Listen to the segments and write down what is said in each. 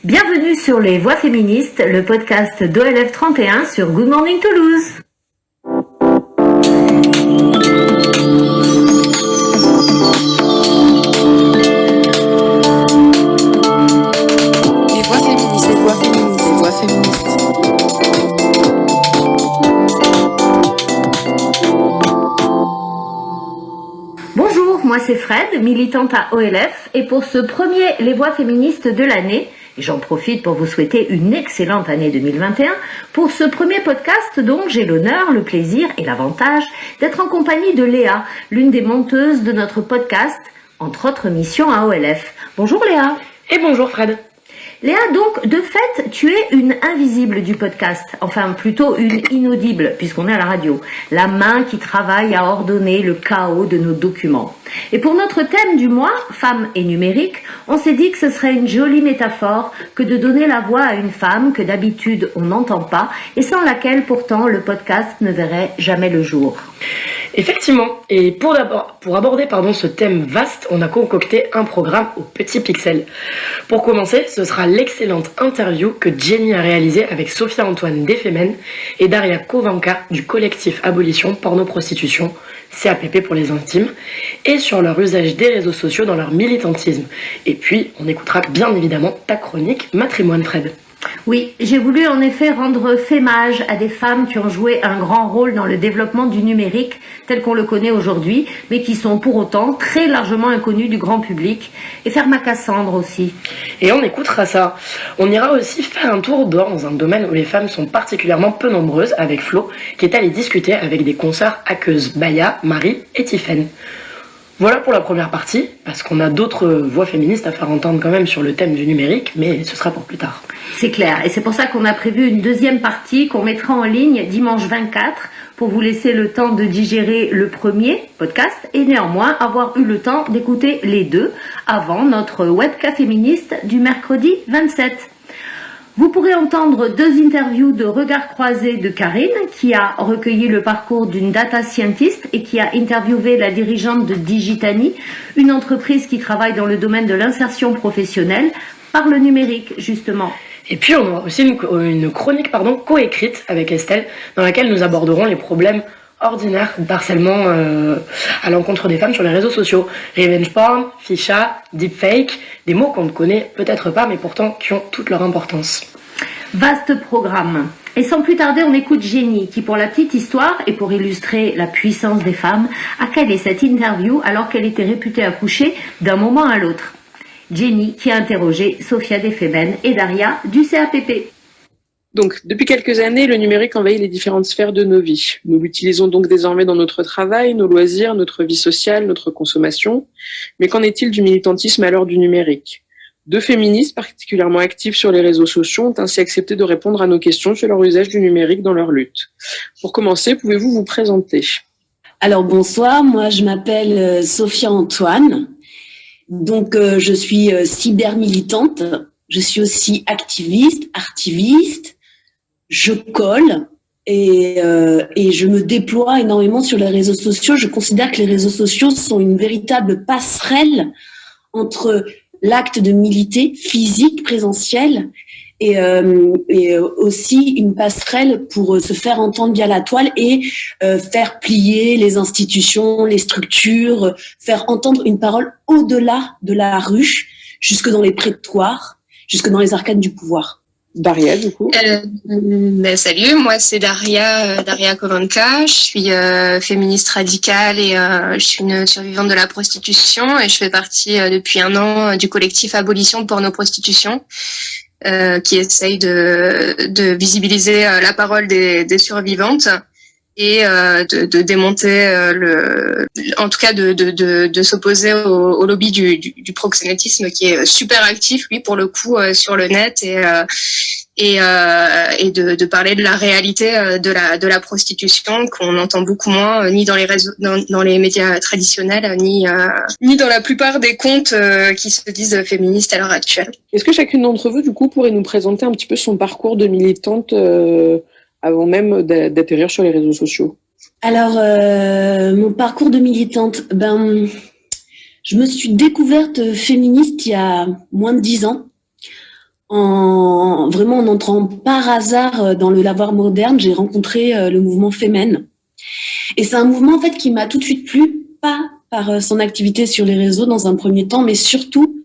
Bienvenue sur Les Voix féministes, le podcast d'OLF 31 sur Good Morning Toulouse. Les Voix féministes, les Voix féministes, les Voix féministes. Bonjour, moi c'est Fred, militante à OLF, et pour ce premier Les Voix féministes de l'année, et j'en profite pour vous souhaiter une excellente année 2021. Pour ce premier podcast, donc, j'ai l'honneur, le plaisir et l'avantage d'être en compagnie de Léa, l'une des monteuses de notre podcast, entre autres missions à OLF. Bonjour Léa. Et bonjour Fred. Léa, donc, de fait, tu es une invisible du podcast, enfin plutôt une inaudible, puisqu'on est à la radio, la main qui travaille à ordonner le chaos de nos documents. Et pour notre thème du mois, femmes et numérique, on s'est dit que ce serait une jolie métaphore que de donner la voix à une femme que d'habitude on n'entend pas, et sans laquelle pourtant le podcast ne verrait jamais le jour. Effectivement, et pour aborder ce thème vaste, on a concocté un programme au petit pixel. Pour commencer, ce sera l'excellente interview que Jenny a réalisée avec Sophia Antoine d'Efemen et Daria Kovanka du collectif Abolition Porno Prostitution, CAPP pour les intimes, et sur leur usage des réseaux sociaux dans leur militantisme. Et puis, on écoutera bien évidemment ta chronique Matrimoine, Fred. Oui, j'ai voulu en effet rendre fémage à des femmes qui ont joué un grand rôle dans le développement du numérique tel qu'on le connaît aujourd'hui, mais qui sont pour autant très largement inconnues du grand public, et faire ma Cassandre aussi. Et on écoutera ça. On ira aussi faire un tour dans un domaine où les femmes sont particulièrement peu nombreuses avec Flo, qui est allée discuter avec des consoeurs hackeuses Baya, Marie et Tiffaine. Voilà pour la première partie, parce qu'on a d'autres voix féministes à faire entendre quand même sur le thème du numérique, mais ce sera pour plus tard. C'est clair, et c'est pour ça qu'on a prévu une deuxième partie qu'on mettra en ligne dimanche 24, pour vous laisser le temps de digérer le premier podcast, et néanmoins avoir eu le temps d'écouter les deux, avant notre webcast féministe du mercredi 27. Vous pourrez entendre deux interviews de Regards croisés de Karine, qui a recueilli le parcours d'une data scientist et qui a interviewé la dirigeante de Digitani, une entreprise qui travaille dans le domaine de l'insertion professionnelle par le numérique, justement. Et puis on aura aussi une chronique coécrite avec Estelle, dans laquelle nous aborderons les problèmes ordinaire d'harcèlement à l'encontre des femmes sur les réseaux sociaux. Revenge porn, ficha, deepfake, des mots qu'on ne connaît peut-être pas mais pourtant qui ont toute leur importance. Vaste programme. Et sans plus tarder, on écoute Jenny qui, pour la petite histoire et pour illustrer la puissance des femmes, a calé cette interview alors qu'elle était réputée accoucher d'un moment à l'autre. Jenny qui a interrogé Sophia d'Efemen et Daria du CAPP. Donc, depuis quelques années, le numérique envahit les différentes sphères de nos vies. Nous l'utilisons donc désormais dans notre travail, nos loisirs, notre vie sociale, notre consommation. Mais qu'en est-il du militantisme à l'heure du numérique ? Deux féministes particulièrement actives sur les réseaux sociaux ont ainsi accepté de répondre à nos questions sur leur usage du numérique dans leur lutte. Pour commencer, pouvez-vous vous présenter ? Alors bonsoir, moi je m'appelle Sophia Antoine. Donc je suis cybermilitante, je suis aussi artiviste. Je colle et je me déploie énormément sur les réseaux sociaux. Je considère que les réseaux sociaux sont une véritable passerelle entre l'acte de militer physique, présentiel, et aussi une passerelle pour se faire entendre via la toile et faire plier les institutions, les structures, faire entendre une parole au-delà de la ruche, jusque dans les prétoires, jusque dans les arcades du pouvoir. Daria, du coup. Salut, moi c'est Daria Kovanka, je suis féministe radicale et je suis une survivante de la prostitution et je fais partie depuis 1 an du collectif Abolition Porno Prostitution qui essaye de visibiliser la parole des survivantes et de démonter en tout cas de s'opposer au lobby du proxénétisme qui est super actif lui pour le coup sur le net et de parler de la réalité de la prostitution qu'on entend beaucoup moins ni dans les réseaux dans les médias traditionnels ni dans la plupart des comptes qui se disent féministes à l'heure actuelle. Est-ce que chacune d'entre vous du coup pourrait nous présenter un petit peu son parcours de militante avant même d'atterrir sur les réseaux sociaux? Alors, mon parcours de militante, je me suis découverte féministe il y a moins de 10 ans. Vraiment en entrant par hasard dans le lavoir moderne, j'ai rencontré le mouvement Femen. Et c'est un mouvement en fait qui m'a tout de suite plu, pas par son activité sur les réseaux dans un premier temps, mais surtout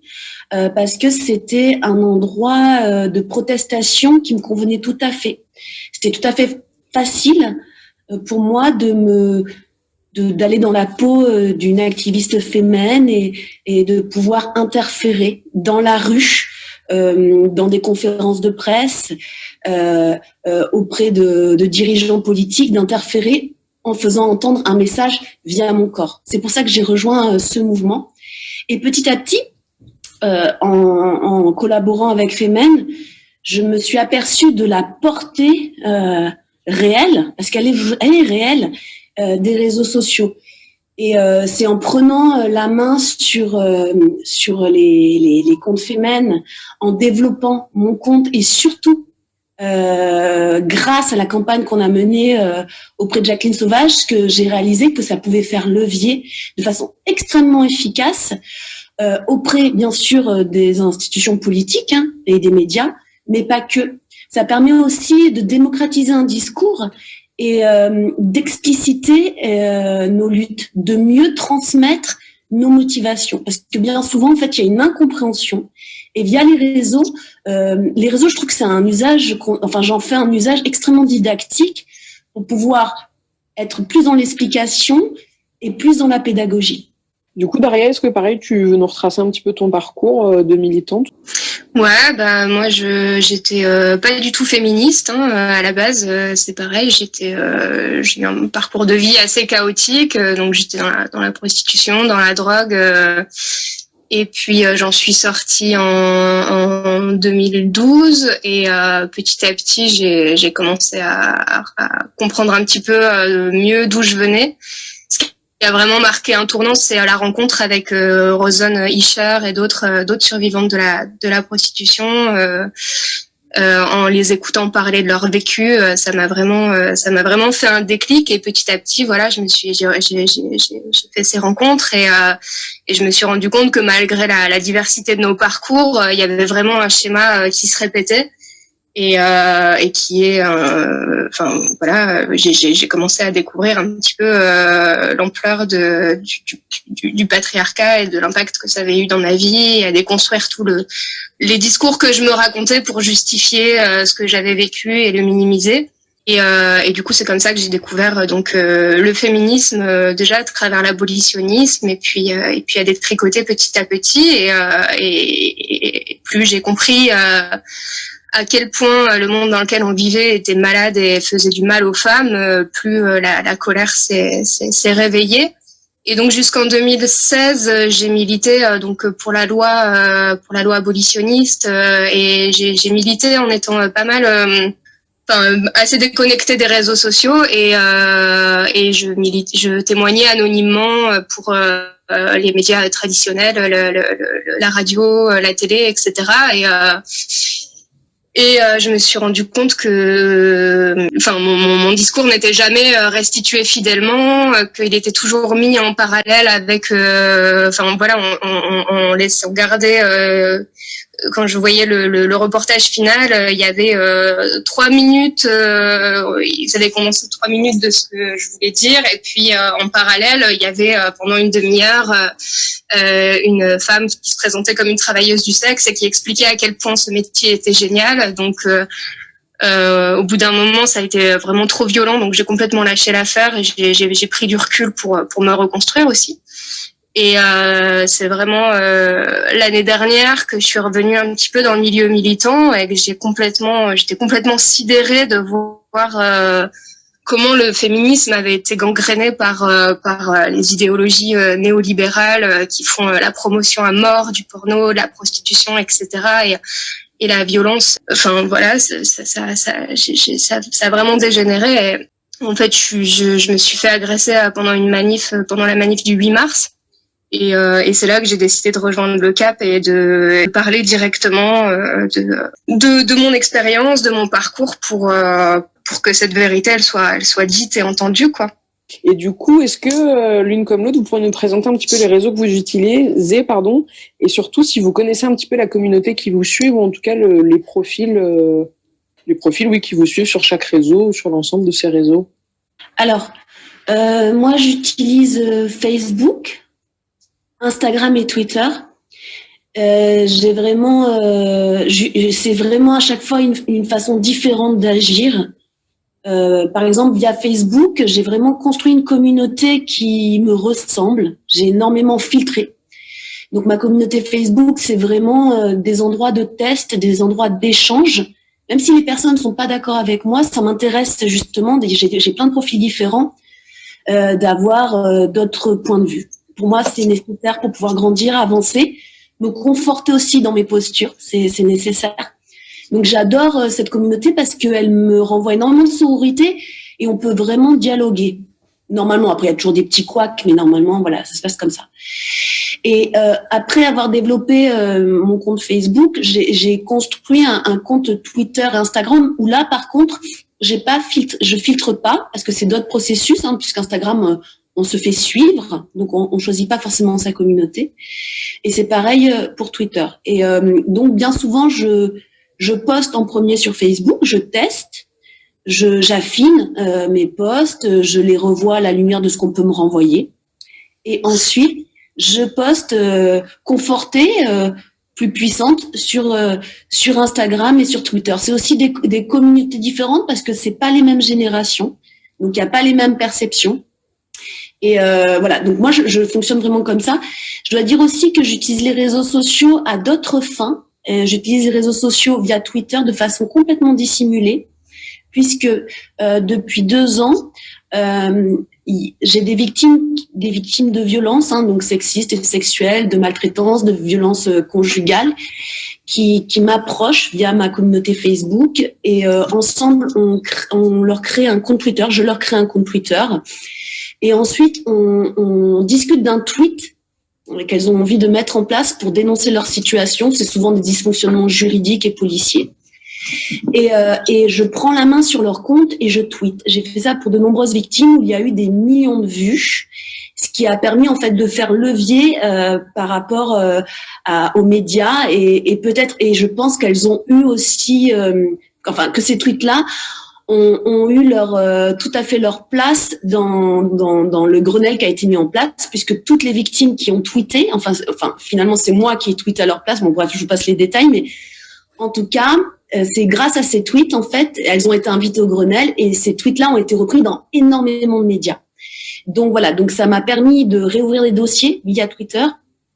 parce que c'était un endroit de protestation qui me convenait tout à fait. C'était tout à fait facile pour moi d'aller dans la peau d'une activiste féminine et de pouvoir interférer dans la rue, dans des conférences de presse, auprès de dirigeants politiques, d'interférer en faisant entendre un message via mon corps. C'est pour ça que j'ai rejoint ce mouvement. Et petit à petit, en collaborant avec Femen, je me suis aperçue de la portée réelle, parce qu'elle est réelle, des réseaux sociaux. Et c'est en prenant la main sur les comptes Femen, en développant mon compte et surtout grâce à la campagne qu'on a menée auprès de Jacqueline Sauvage, que j'ai réalisé que ça pouvait faire levier de façon extrêmement efficace auprès, bien sûr, des institutions politiques et des médias, mais pas que. Ça permet aussi de démocratiser un discours et d'expliciter nos luttes, de mieux transmettre nos motivations. Parce que bien souvent, en fait, il y a une incompréhension. Et via les réseaux, je trouve que c'est un usage, j'en fais un usage extrêmement didactique pour pouvoir être plus dans l'explication et plus dans la pédagogie. Du coup, Daria, est-ce que pareil, tu veux nous retracer un petit peu ton parcours de militante? Ouais, moi j'étais pas du tout féministe à la base, c'est pareil, j'ai eu un parcours de vie assez chaotique, donc j'étais dans la prostitution, dans la drogue, et puis j'en suis sortie en 2012 et petit à petit j'ai commencé à comprendre un petit peu mieux d'où je venais. Qui a vraiment marqué un tournant, c'est la rencontre avec Rosanne Ischer et d'autres survivantes de la prostitution. En les écoutant parler de leur vécu, ça m'a vraiment fait un déclic. Et petit à petit, voilà, j'ai fait ces rencontres et je me suis rendu compte que malgré la diversité de nos parcours, il y avait vraiment un schéma qui se répétait. Et qui est j'ai commencé à découvrir un petit peu l'ampleur du patriarcat et de l'impact que ça avait eu dans ma vie, et à déconstruire les discours que je me racontais pour justifier ce que j'avais vécu et le minimiser. Et du coup, c'est comme ça que j'ai découvert le féminisme déjà à travers l'abolitionnisme et puis à détricoter petit à petit et plus j'ai compris à quel point le monde dans lequel on vivait était malade et faisait du mal aux femmes, plus la colère s'est réveillée. Et donc jusqu'en 2016, j'ai milité pour la loi abolitionniste et j'ai milité en étant pas mal assez déconnectée des réseaux sociaux et je témoignais anonymement pour les médias traditionnels, la radio, la télé, etc. Et je me suis rendu compte que, mon discours n'était jamais restitué fidèlement, qu'il était toujours mis en parallèle avec, on gardait. Quand je voyais le reportage final, il y avait 3 minutes. Ils avaient condensé 3 minutes de ce que je voulais dire, et puis en parallèle, il y avait pendant une demi-heure une femme qui se présentait comme une travailleuse du sexe et qui expliquait à quel point ce métier était génial. Donc au bout d'un moment, ça a été vraiment trop violent, donc j'ai complètement lâché l'affaire et j'ai pris du recul pour me reconstruire aussi. Et c'est vraiment l'année dernière que je suis revenue un petit peu dans le milieu militant et que j'étais complètement sidérée de voir comment le féminisme avait été gangréné par les idéologies néolibérales qui font la promotion à mort du porno, de la prostitution, etc. Et la violence. Enfin voilà, ça a vraiment dégénéré. Et, en fait, je me suis fait agresser pendant la manif du 8 mars. Et c'est là que j'ai décidé de rejoindre le CAP et de parler directement de mon expérience, de mon parcours pour que cette vérité elle soit dite et entendue, quoi. Et du coup, est-ce que l'une comme l'autre, vous pourriez nous présenter un petit peu les réseaux que vous utilisez, et surtout si vous connaissez un petit peu la communauté qui vous suit, ou en tout cas les profils, oui, qui vous suivent sur chaque réseau ou sur l'ensemble de ces réseaux? Alors, moi, j'utilise Facebook, Instagram et Twitter. C'est vraiment à chaque fois une façon différente d'agir. Par exemple, via Facebook, j'ai vraiment construit une communauté qui me ressemble. J'ai énormément filtré. Donc, ma communauté Facebook, c'est vraiment des endroits de test, des endroits d'échange. Même si les personnes ne sont pas d'accord avec moi, ça m'intéresse justement. J'ai plein de profils différents, d'avoir d'autres points de vue. Pour moi, c'est nécessaire pour pouvoir grandir, avancer, me conforter aussi dans mes postures. C'est nécessaire. Donc, j'adore cette communauté parce qu'elle me renvoie énormément de sororité et on peut vraiment dialoguer. Normalement, après, il y a toujours des petits couacs, mais normalement, voilà, ça se passe comme ça. Et après avoir développé mon compte Facebook, j'ai construit un compte Twitter et Instagram où là, par contre, je filtre pas parce que c'est d'autres processus, puisqu'Instagram, on se fait suivre, donc on choisit pas forcément sa communauté. Et c'est pareil pour Twitter. Et donc, bien souvent, je poste en premier sur Facebook, je teste, j'affine mes posts, je les revois à la lumière de ce qu'on peut me renvoyer. Et ensuite, je poste confortée, plus puissante sur Instagram et sur Twitter. C'est aussi des communautés différentes parce que c'est pas les mêmes générations, donc il y a pas les mêmes perceptions. Et voilà, donc moi je fonctionne vraiment comme ça. Je dois dire aussi que j'utilise les réseaux sociaux à d'autres fins. J'utilise les réseaux sociaux via Twitter de façon complètement dissimulée, puisque depuis 2 ans, j'ai des victimes de violences, donc sexistes et sexuelles, de maltraitance, de violences conjugales, qui m'approchent via ma communauté Facebook. Et ensemble, on leur crée un compte Twitter. Je leur crée un compte Twitter. Et ensuite, on discute d'un tweet qu'elles ont envie de mettre en place pour dénoncer leur situation. C'est souvent des dysfonctionnements juridiques et policiers. Et je prends la main sur leur compte et je tweete. J'ai fait ça pour de nombreuses victimes où il y a eu des millions de vues, ce qui a permis en fait de faire levier par rapport aux médias et peut-être, et je pense qu'elles ont eu aussi, que ces tweets-là ont eu tout à fait leur place dans le Grenelle qui a été mis en place, puisque toutes les victimes qui ont tweeté, finalement c'est moi qui ai tweeté à leur place, bon bref, je vous passe les détails, mais en tout cas, c'est grâce à ces tweets, en fait, elles ont été invitées au Grenelle et ces tweets-là ont été repris dans énormément de médias. Donc voilà, donc ça m'a permis de réouvrir les dossiers via Twitter.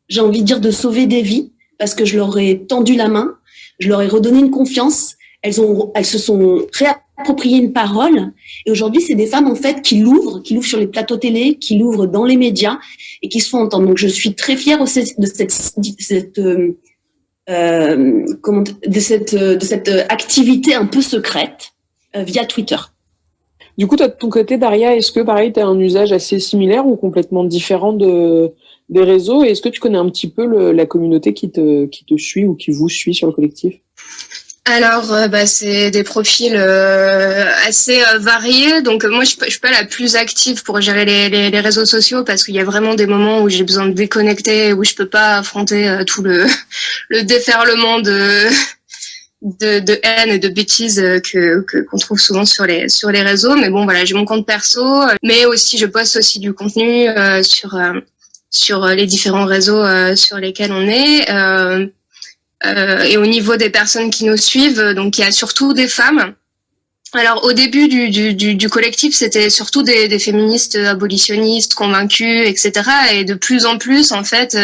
J'ai envie de dire de sauver des vies parce que je leur ai tendu la main, je leur ai redonné une confiance. Elles se sont réappropriées une parole et aujourd'hui, c'est des femmes en fait qui l'ouvrent sur les plateaux télé, qui l'ouvrent dans les médias et qui se font entendre. Donc je suis très fière aussi de cette activité un peu secrète via Twitter. Du coup, toi, de ton côté, Daria, est-ce que pareil, tu as un usage assez similaire ou complètement différent des réseaux? Et est-ce que tu connais un petit peu la communauté qui te suit ou qui vous suit sur le collectif? Alors, c'est des profils assez variés. Donc, moi, je suis pas la plus active pour gérer les réseaux sociaux parce qu'il y a vraiment des moments où j'ai besoin de déconnecter, où je peux pas affronter tout le déferlement de haine et de bêtises qu'on trouve souvent sur les réseaux. Mais bon, voilà, j'ai mon compte perso, mais aussi je poste aussi du contenu sur les différents réseaux sur lesquels on est. Et au niveau des personnes qui nous suivent, donc il y a surtout des femmes. Alors au début du collectif, c'était surtout des féministes abolitionnistes convaincues, etc. Et de plus en plus, en fait,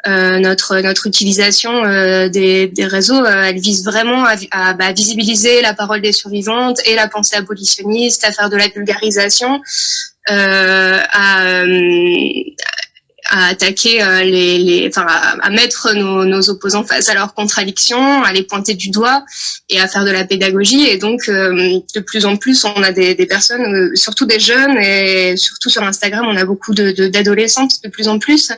notre utilisation des réseaux, elle vise vraiment à visibiliser la parole des survivantes et la pensée abolitionniste, à faire de la vulgarisation, à attaquer à mettre nos opposants face à leurs contradictions, à les pointer du doigt et à faire de la pédagogie. Et donc, de plus en plus, on a des personnes, surtout des jeunes, et surtout sur Instagram, on a beaucoup d'adolescentes de plus en plus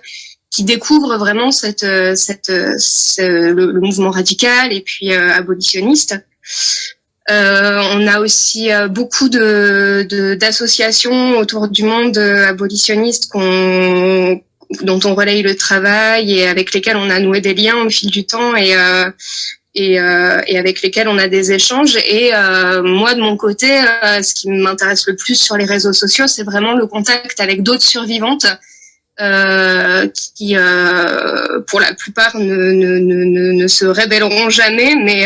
qui découvrent vraiment le mouvement radical et puis abolitionniste. On a aussi beaucoup d'associations autour du monde abolitionnistes dont on relaye le travail et avec lesquelles on a noué des liens au fil du temps et avec lesquels on a des échanges. Et moi, de mon côté, ce qui m'intéresse le plus sur les réseaux sociaux, c'est vraiment le contact avec d'autres survivantes qui, pour la plupart, ne se rébelleront jamais, mais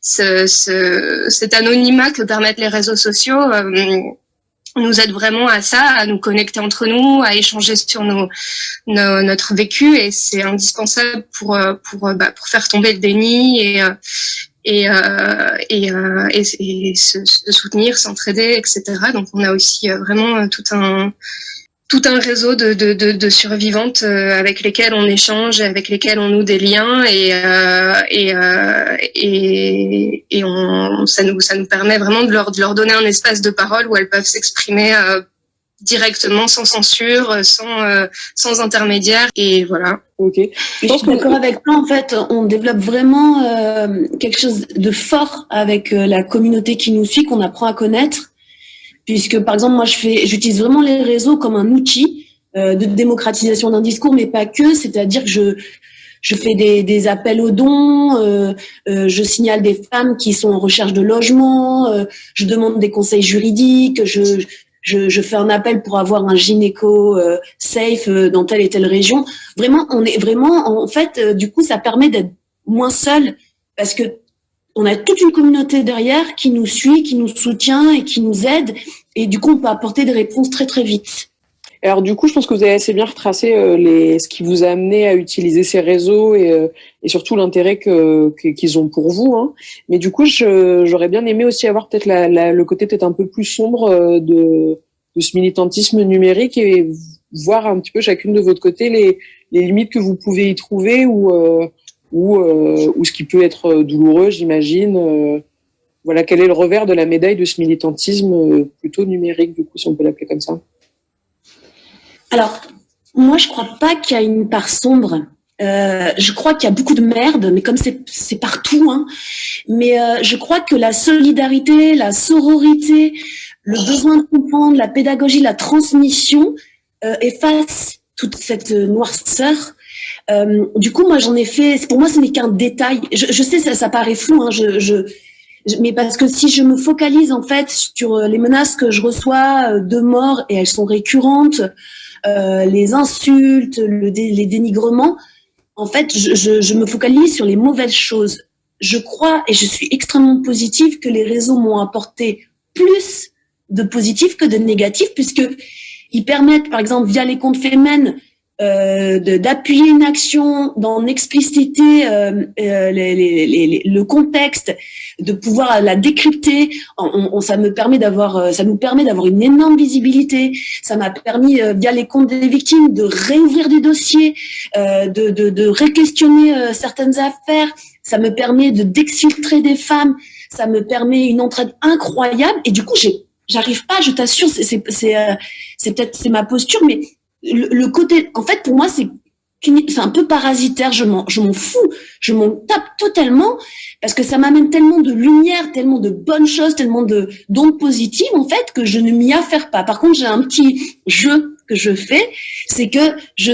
cet anonymat que permettent les réseaux sociaux nous aide vraiment à ça, à nous connecter entre nous, à échanger sur notre vécu, et c'est indispensable pour faire tomber le déni et se soutenir, s'entraider, etc. Donc on a aussi vraiment tout un réseau de survivantes avec lesquelles on échange, avec lesquelles on noue des liens ça nous permet vraiment de leur donner un espace de parole où elles peuvent s'exprimer directement, sans censure, sans intermédiaire, et voilà. Ok. Je suis d'accord avec toi. En fait, on développe vraiment quelque chose de fort avec la communauté qui nous suit, qu'on apprend à connaître. Puisque, par exemple, moi, j'utilise vraiment les réseaux comme un outil de démocratisation d'un discours, mais pas que. C'est-à-dire que je fais des appels aux dons, je signale des femmes qui sont en recherche de logement, je demande des conseils juridiques, je fais un appel pour avoir un gynéco safe dans telle et telle région. Vraiment, on est vraiment, en fait, du coup, ça permet d'être moins seul, parce que on a toute une communauté derrière qui nous suit, qui nous soutient et qui nous aide. Et du coup, on peut apporter des réponses très, très vite. Alors du coup, je pense que vous avez assez bien retracé ce qui vous a amené à utiliser ces réseaux et surtout l'intérêt qu'ils ont pour vous. Hein. Mais du coup, j'aurais bien aimé aussi avoir peut-être le côté peut-être un peu plus sombre de ce militantisme numérique, et voir un petit peu chacune de votre côté les limites que vous pouvez y trouver ou ce qui peut être douloureux, j'imagine. Voilà, quel est le revers de la médaille de ce militantisme plutôt numérique, du coup, si on peut l'appeler comme ça? Alors, moi, je crois pas qu'il y a une part sombre. Je crois qu'il y a beaucoup de merde, mais comme c'est partout, hein. Mais je crois que la solidarité, la sororité, le besoin de comprendre, la pédagogie, la transmission efface toute cette noirceur. Du coup, moi, j'en ai fait. Pour moi, ce n'est qu'un détail. Je sais, ça paraît flou, hein. Mais parce que si je me focalise en fait sur les menaces que je reçois de mort, et elles sont récurrentes, les insultes, les dénigrements, en fait, je me focalise sur les mauvaises choses. Je crois, et je suis extrêmement positive, que les réseaux m'ont apporté plus de positif que de négatif, puisque ils permettent, par exemple, via les comptes Femen, d'appuyer une action, d'en expliciter le contexte, de pouvoir la décrypter. Ça nous permet d'avoir une énorme visibilité. Ça m'a permis, via les comptes des victimes, de réouvrir des dossiers, de réquestionner certaines affaires. Ça me permet d'exfiltrer des femmes. Ça me permet une entraide incroyable. Et du coup, j'arrive pas, je t'assure, c'est ma posture, mais le côté, en fait, pour moi, c'est un peu parasitaire. Je m'en fous, je m'en tape totalement, parce que ça m'amène tellement de lumière, tellement de bonnes choses, tellement d'ondes positives, en fait, que je ne m'y affaire pas. Par contre, j'ai un petit jeu que je fais, c'est que je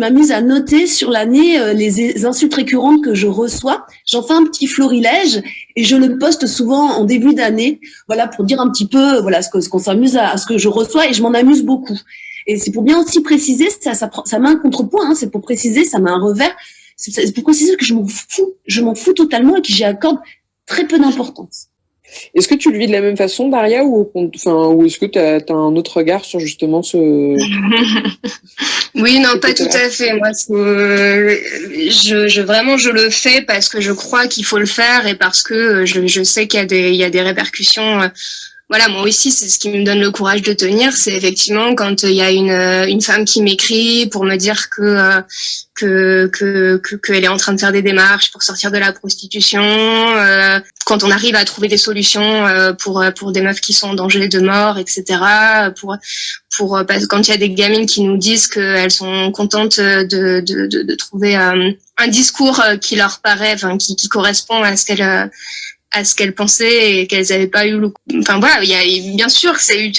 m'amuse à noter sur l'année les insultes récurrentes que je reçois. J'en fais un petit florilège et je le poste souvent en début d'année, voilà, pour dire un petit peu, voilà, ce qu'on s'amuse à ce que je reçois, et je m'en amuse beaucoup. Et c'est pour bien aussi préciser, ça met un contrepoint, hein, c'est pour préciser, ça met un revers, c'est pour préciser que je m'en fous totalement, et que j'y accorde très peu d'importance. Est-ce que tu le vis de la même façon, Daria, ou est-ce que tu as un autre regard sur justement ce... Oui, non, pas tout à fait. Moi, je le fais parce que je crois qu'il faut le faire, et parce que je sais qu'il y a des répercussions. Voilà, moi aussi, c'est ce qui me donne le courage de tenir. C'est effectivement quand il y a une femme qui m'écrit pour me dire qu'elle est en train de faire des démarches pour sortir de la prostitution, quand on arrive à trouver des solutions pour des meufs qui sont en danger de mort, etc. Quand il y a des gamines qui nous disent qu'elles sont contentes de trouver un discours qui leur paraît, qui correspond à à ce qu'elles pensaient et qu'elles n'avaient pas eu le. Enfin voilà, bien sûr, c'est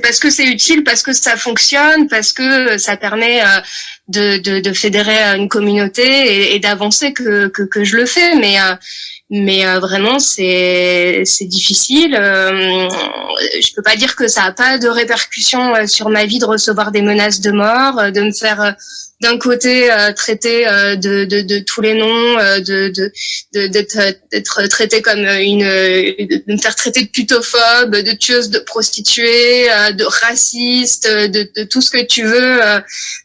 parce que c'est utile, parce que ça fonctionne, parce que ça permet de fédérer une communauté et d'avancer que je le fais, mais vraiment c'est difficile. Je peux pas dire que ça a pas de répercussions sur ma vie de recevoir des menaces de mort, de me faire d'un côté traiter de tous les noms, d'être traité comme de me faire traiter de putophobe, de tueuse de prostituée, de raciste, de tout ce que tu veux,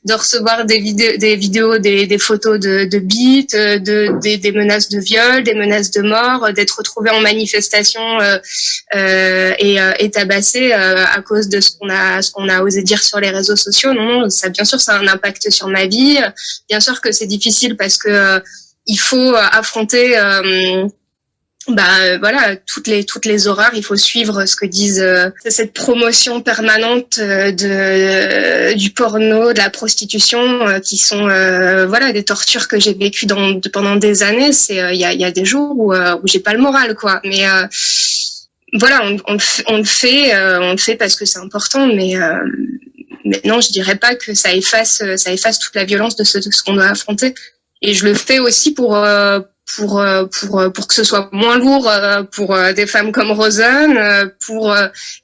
de recevoir des vidéos, des photos de bites, des menaces de viol, des menaces de mort, d'être retrouvé en manifestation et tabassé à cause de ce qu'on a osé dire sur les réseaux sociaux. Non, ça bien sûr ça a un impact sur ma vie. Bien sûr que c'est difficile parce que il faut affronter voilà toutes les horreurs. Il faut suivre ce que disent cette promotion permanente du porno, de la prostitution, qui sont voilà des tortures que j'ai vécues pendant des années. C'est il y a des jours où j'ai pas le moral quoi. Mais voilà, on le fait parce que c'est important, mais non, je dirais pas que ça efface toute la violence de ce qu'on doit affronter. Et je le fais aussi pour que ce soit moins lourd pour des femmes comme Rosanne, pour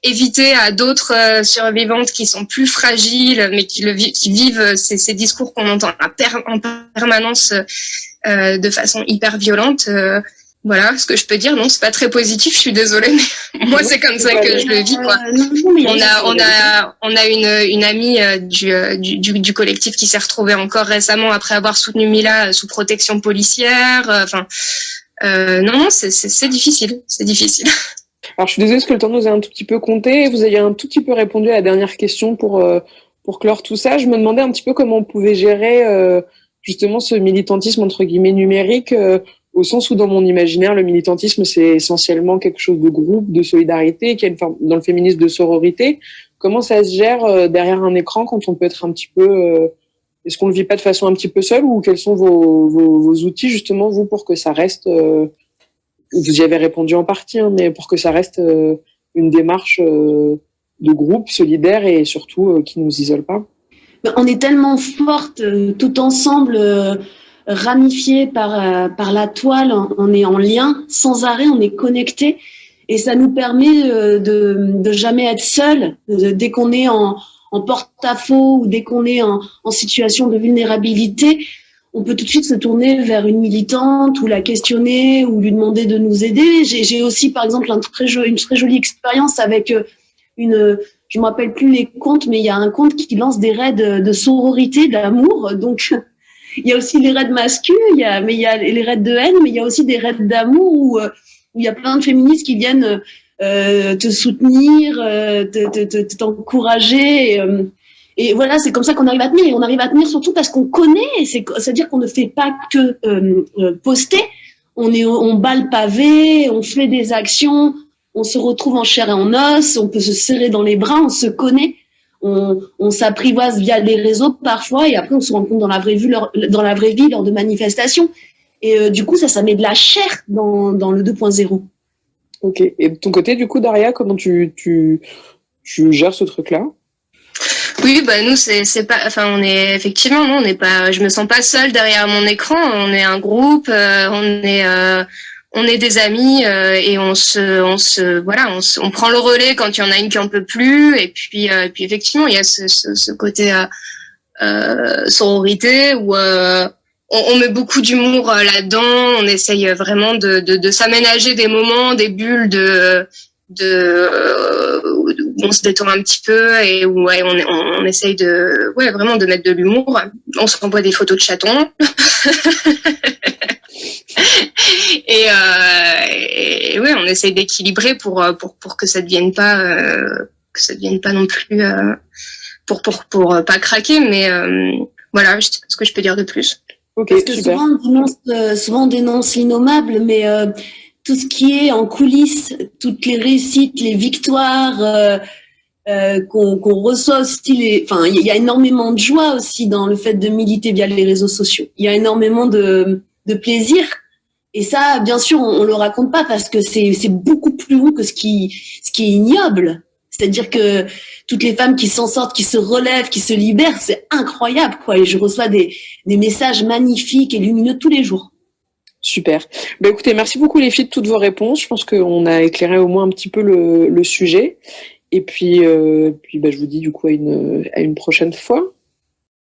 éviter à d'autres survivantes qui sont plus fragiles, mais qui vivent ces discours qu'on entend en permanence de façon hyper violente. Voilà ce que je peux dire. Non, c'est pas très positif, je suis désolée, mais moi c'est comme ça que je le vis quoi. On a une amie du collectif qui s'est retrouvée encore récemment après avoir soutenu Mila sous protection policière. Enfin non, c'est difficile, c'est difficile. Alors je suis désolée parce que le temps nous a un tout petit peu compté. Vous avez un tout petit peu répondu à la dernière question pour clore tout ça. Je me demandais un petit peu comment on pouvait gérer justement ce militantisme entre guillemets numérique. Au sens où dans mon imaginaire, le militantisme, c'est essentiellement quelque chose de groupe, de solidarité, qui a une forme, dans le féminisme, de sororité. Comment ça se gère derrière un écran quand on peut être un petit peu... est-ce qu'on le vit pas de façon un petit peu seule ou quels sont vos outils, justement, vous, pour que ça reste... vous y avez répondu en partie, hein, mais pour que ça reste une démarche de groupe, solidaire et surtout qui nous isole pas. On est tellement fortes tout ensemble... ramifiés par la toile, on est en lien sans arrêt, on est connecté et ça nous permet de jamais être seul. Dès qu'on est en porte-à-faux ou dès qu'on est en situation de vulnérabilité, on peut tout de suite se tourner vers une militante ou la questionner ou lui demander de nous aider. J'ai aussi par exemple une très jolie expérience avec je me rappelle plus les comptes, mais il y a un compte qui lance des raids de sororité, d'amour, donc il y a aussi les raids masculins, il y a les raids de haine, mais il y a aussi des raids d'amour où il y a plein de féministes qui viennent te soutenir, t'encourager. Et voilà, c'est comme ça qu'on arrive à tenir. Et on arrive à tenir surtout parce qu'on connaît. C'est-à-dire qu'on ne fait pas que poster. On bat le pavé, on fait des actions, on se retrouve en chair et en os, on peut se serrer dans les bras, on se connaît. On s'apprivoise via les réseaux parfois et après on se rencontre dans la vraie vie lors de manifestations. Et du coup, ça met de la chair dans le 2.0. Ok. Et de ton côté, du coup, Daria, comment tu gères ce truc-là ? Oui, nous c'est pas, enfin on est effectivement, non, on n'est pas, je me sens pas seule derrière mon écran. On est un groupe, on est des amis et on prend le relais quand il y en a une qui en peut plus. Et puis effectivement, il y a ce côté sororité où on met beaucoup d'humour là-dedans. On essaye vraiment de s'aménager des moments, des bulles où on se détend un petit peu et où on essaye vraiment de mettre de l'humour. On se renvoie des photos de chatons. Et ouais, on essaye d'équilibrer pour que ça devienne pas non plus pour pas craquer, mais voilà, ce que je peux dire de plus. Ok, parce que super. souvent on dénonce l'innommable, mais tout ce qui est en coulisses, toutes les réussites, les victoires qu'on reçoit aussi, il y a énormément de joie aussi dans le fait de militer via les réseaux sociaux. Il y a énormément de plaisir Et ça, bien sûr, on le raconte pas parce que c'est beaucoup plus haut que ce qui est ignoble. C'est-à-dire que toutes les femmes qui s'en sortent, qui se relèvent, qui se libèrent, c'est incroyable, quoi. Et je reçois des messages magnifiques et lumineux tous les jours. Super. Écoutez, merci beaucoup les filles de toutes vos réponses. Je pense qu'on a éclairé au moins un petit peu le sujet. Et puis, je vous dis du coup à une prochaine fois.